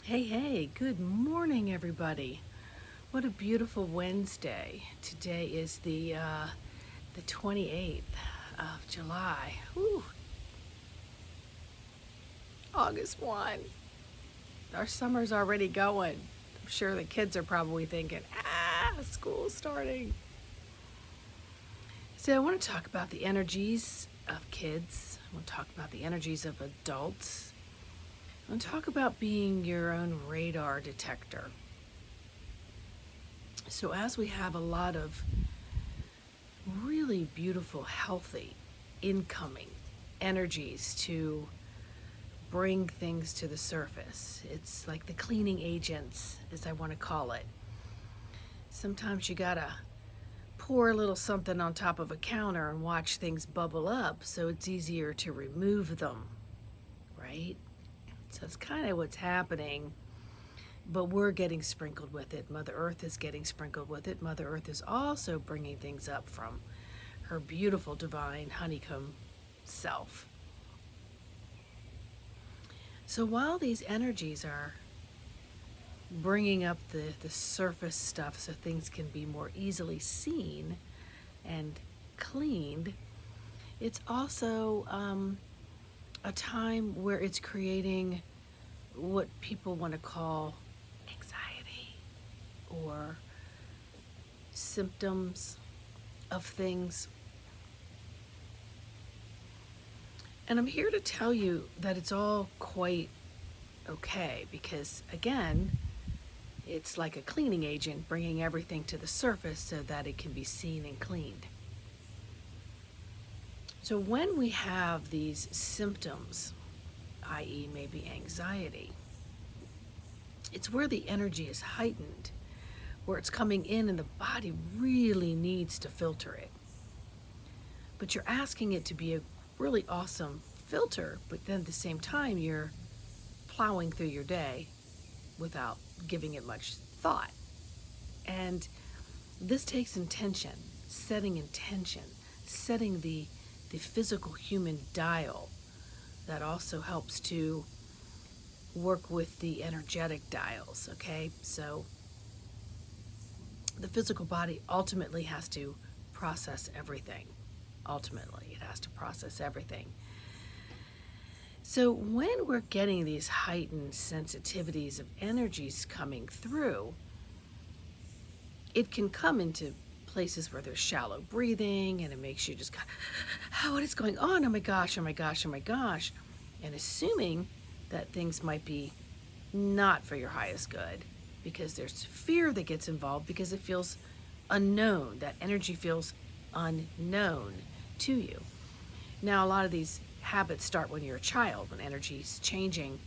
Hey, good morning, everybody. What a beautiful Wednesday. Today is the 28th of July. Whew, August 1. Our summer's already going. I'm sure the kids are probably thinking, school's starting. So I want to talk about the energies of kids. I want to talk about the energies of adults. I want to talk about being your own radar detector. So as we have a lot of really beautiful, healthy, incoming energies to bring things to the surface. It's like the cleaning agents, as I want to call it. Sometimes you gotta pour a little something on top of a counter and watch things bubble up so it's easier to remove them, right? So it's kind of what's happening, but we're getting sprinkled with it. Mother Earth is getting sprinkled with it. Mother Earth is also bringing things up from her beautiful divine honeycomb self. So while these energies are bringing up the surface stuff so things can be more easily seen and cleaned, it's also a time where it's creating what people want to call anxiety or symptoms of things. And I'm here to tell you that it's all quite okay because, again, it's like a cleaning agent bringing everything to the surface so that it can be seen and cleaned. So when we have these symptoms, i.e., maybe anxiety, it's where the energy is heightened, where it's coming in and the body really needs to filter it. But you're asking it to be a really awesome filter, but then at the same time, you're plowing through your day without giving it much thought. And this takes intention, setting the physical human dial that also helps to work with the energetic dials, okay? So the physical body ultimately has to process everything. Ultimately, it has to process everything. So when we're getting these heightened sensitivities of energies coming through, it can come into places where there's shallow breathing and it makes you just go, what is going on? Oh my gosh, oh my gosh, oh my gosh. And assuming that things might be not for your highest good because there's fear that gets involved because it feels unknown. That energy feels unknown to you. Now, a lot of these habits start when you're a child, when energy's changing,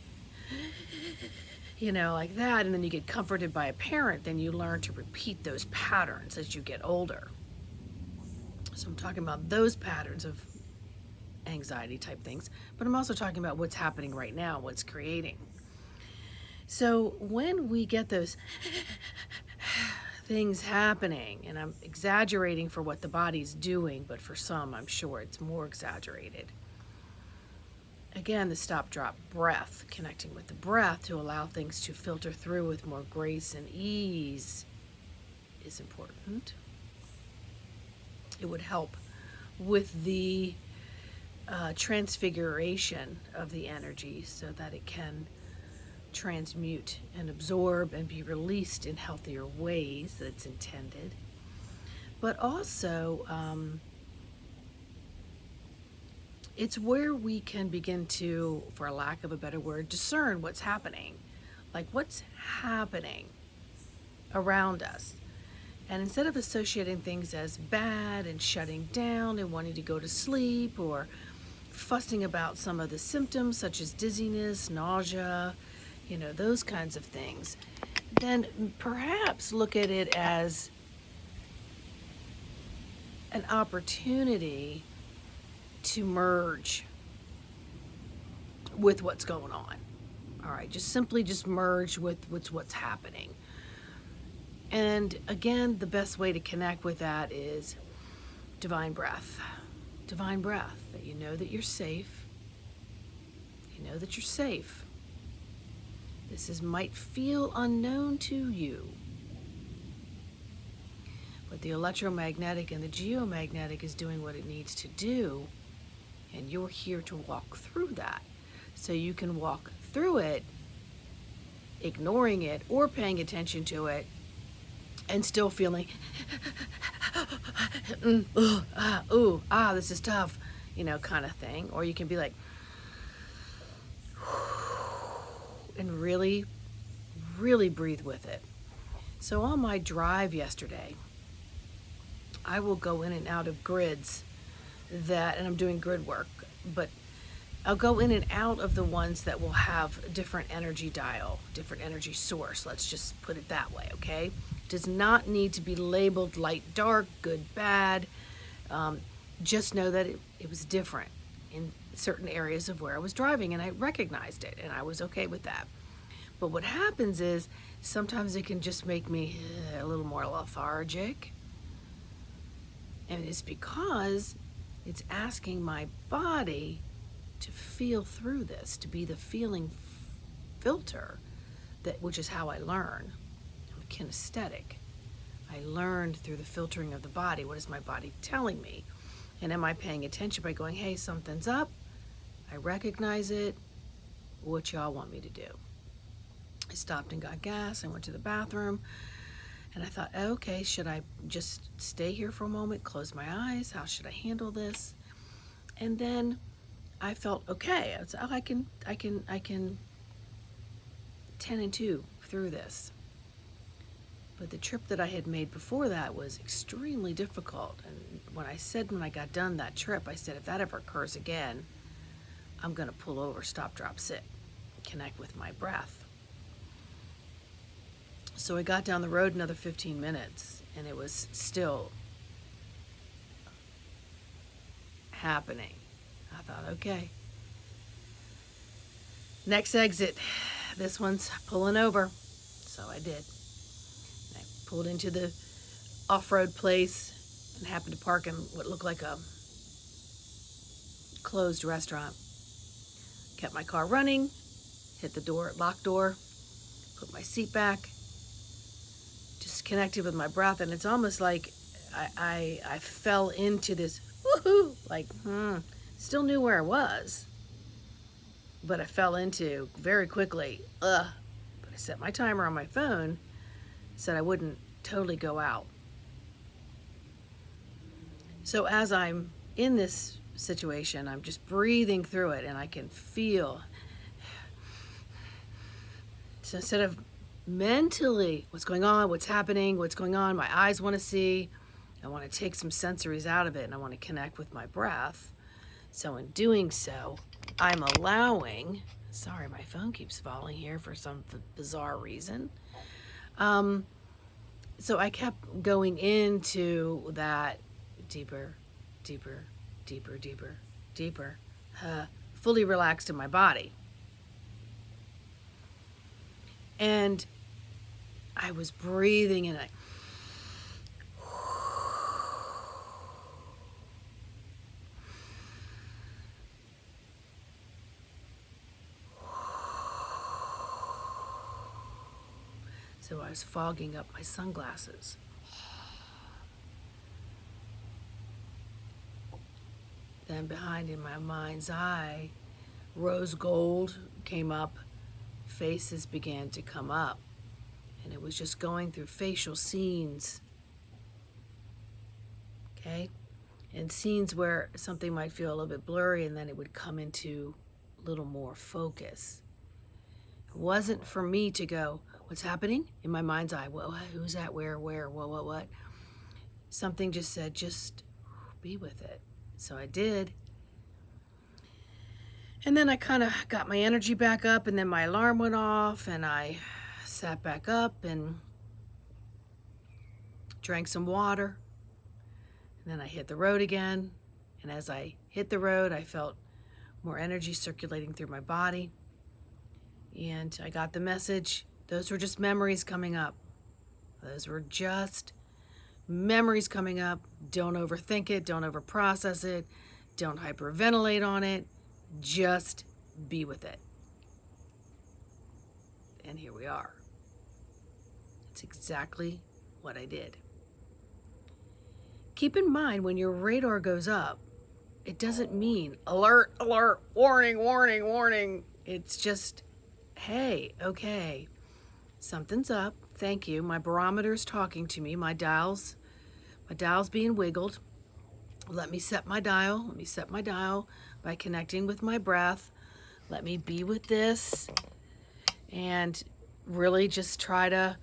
like that, and then you get comforted by a parent, then you learn to repeat those patterns as you get older. So I'm talking about those patterns of anxiety type things, but I'm also talking about what's happening right now, what's creating. So when we get those things happening, and I'm exaggerating for what the body's doing, but for some, I'm sure it's more exaggerated. Again, the stop, drop breath, connecting with the breath to allow things to filter through with more grace and ease is important. It would help with the transfiguration of the energy so that it can transmute and absorb and be released in healthier ways that it's intended. But also, it's where we can begin to, for lack of a better word, discern what's happening. Like what's happening around us. And instead of associating things as bad and shutting down and wanting to go to sleep or fussing about some of the symptoms such as dizziness, nausea, those kinds of things, then perhaps look at it as an opportunity to merge with what's going on. All right, just merge with what's happening. And again, the best way to connect with that is divine breath. Divine breath, that you know that you're safe. You know that you're safe. might feel unknown to you. But the electromagnetic and the geomagnetic is doing what it needs to do, and you're here to walk through that. So you can walk through it, ignoring it or paying attention to it, and still feeling, this is tough, kind of thing. Or you can be like, and really, really breathe with it. So on my drive yesterday, I will go in and out of grids and I'm doing grid work, but I'll go in and out of the ones that will have different energy dial, different energy source. Let's just put it that way, okay? Does not need to be labeled light, dark, good, bad. Just know that it was different in certain areas of where I was driving, and I recognized it, and I was okay with that. But what happens is sometimes it can just make me a little more lethargic. And it's because it's asking my body to feel through this, to be the feeling filter, which is how I learn. I'm kinesthetic. I learned through the filtering of the body. What is my body telling me? And am I paying attention by going, hey, something's up. I recognize it. What y'all want me to do? I stopped and got gas. I went to the bathroom. And I thought, okay, should I just stay here for a moment, close my eyes? How should I handle this? And then I felt okay. I was, I can 10 and 2 through this. But the trip that I had made before that was extremely difficult. And when I got done that trip, I said, if that ever occurs again, I'm going to pull over, stop, drop, sit, connect with my breath. So I got down the road another 15 minutes, and it was still happening. I thought, okay. Next exit. This one's pulling over. So I did. I pulled into the off-road place and happened to park in what looked like a closed restaurant. Kept my car running, hit the door, locked door, put my seat back, just connected with my breath, and it's almost like I fell into this woohoo, like still knew where I was, but I fell into very quickly. But I set my timer on my phone, said I wouldn't totally go out. So as I'm in this situation, I'm just breathing through it, and I can feel. So instead of mentally, what's going on, what's happening, what's going on, my eyes want to see, I want to take some sensories out of it, and I want to connect with my breath. So in doing so, I'm allowing, sorry, my phone keeps falling here for some bizarre reason. So I kept going into that deeper, deeper, deeper, deeper, deeper, fully relaxed in my body. And I was breathing, and so I was fogging up my sunglasses. Then behind in my mind's eye, rose gold came up, faces began to come up, and it was just going through facial scenes, okay? And scenes where something might feel a little bit blurry, and then it would come into a little more focus. It wasn't for me to go, what's happening? In my mind's eye, well, who's that, where, what? Something just said, just be with it. So I did. And then I kind of got my energy back up, and then my alarm went off, and I sat back up and drank some water. And then I hit the road again. And as I hit the road, I felt more energy circulating through my body. And I got the message. Those were just memories coming up. Those were just memories coming up. Don't overthink it. Don't overprocess it. Don't hyperventilate on it. Just be with it. And here we are. It's exactly what I did. Keep in mind, when your radar goes up, it doesn't mean alert, alert, warning, warning, warning. It's just, hey, okay, something's up. Thank you. My barometer's talking to me. My dial's being wiggled. Let me set my dial. Let me set my dial by connecting with my breath. Let me be with this and really just try to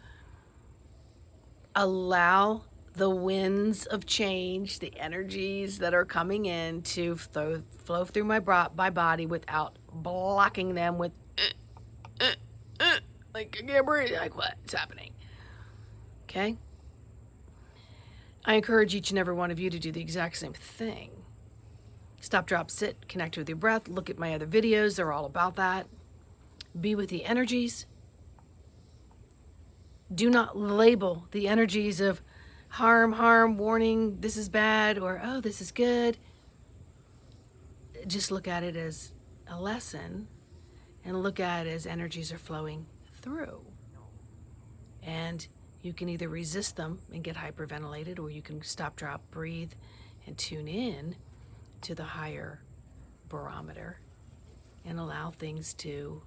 allow the winds of change, the energies that are coming in to flow through my body without blocking them with like, I can't breathe. Like, what's happening? Okay? I encourage each and every one of you to do the exact same thing. Stop, drop, sit, connect with your breath. Look at my other videos. They're all about that. Be with the energies. Do not label the energies of harm, warning, this is bad, or oh, this is good. Just look at it as a lesson and look at it as energies are flowing through. And you can either resist them and get hyperventilated, or you can stop, drop, breathe, and tune in to the higher barometer and allow things to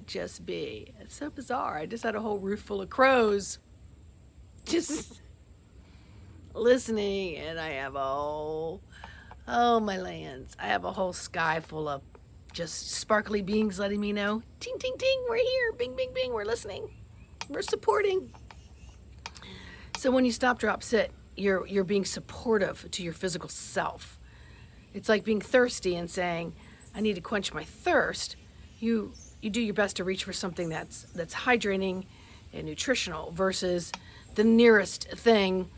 just be. It's so bizarre. I just had a whole roof full of crows just listening, and I have my lands. I have a whole sky full of just sparkly beings letting me know, ting, ting, ting, we're here, bing, bing, bing, we're listening, we're supporting. So when you stop, drop, sit, you're being supportive to your physical self. It's like being thirsty and saying, I need to quench my thirst. You do your best to reach for something that's hydrating and nutritional versus the nearest thing,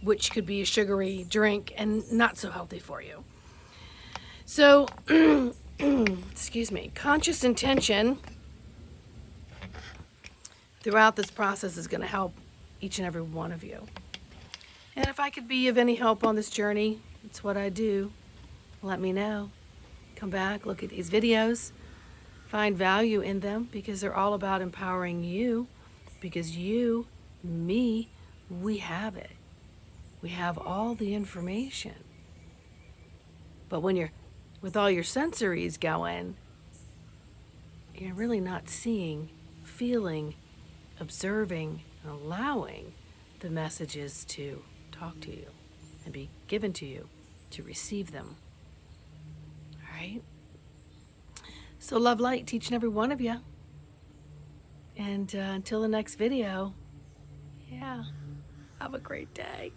which could be a sugary drink and not so healthy for you. So, excuse me, conscious intention throughout this process is going to help each and every one of you. And if I could be of any help on this journey, it's what I do. Let me know. Come back, look at these videos, find value in them, because they're all about empowering you, because you, me, we have it. We have all the information. But when you're with all your sensories going, you're really not seeing, feeling, observing, and allowing the messages to talk to you and be given to you to receive them. All right? So love, light to each and every one of you. And until the next video, yeah, have a great day.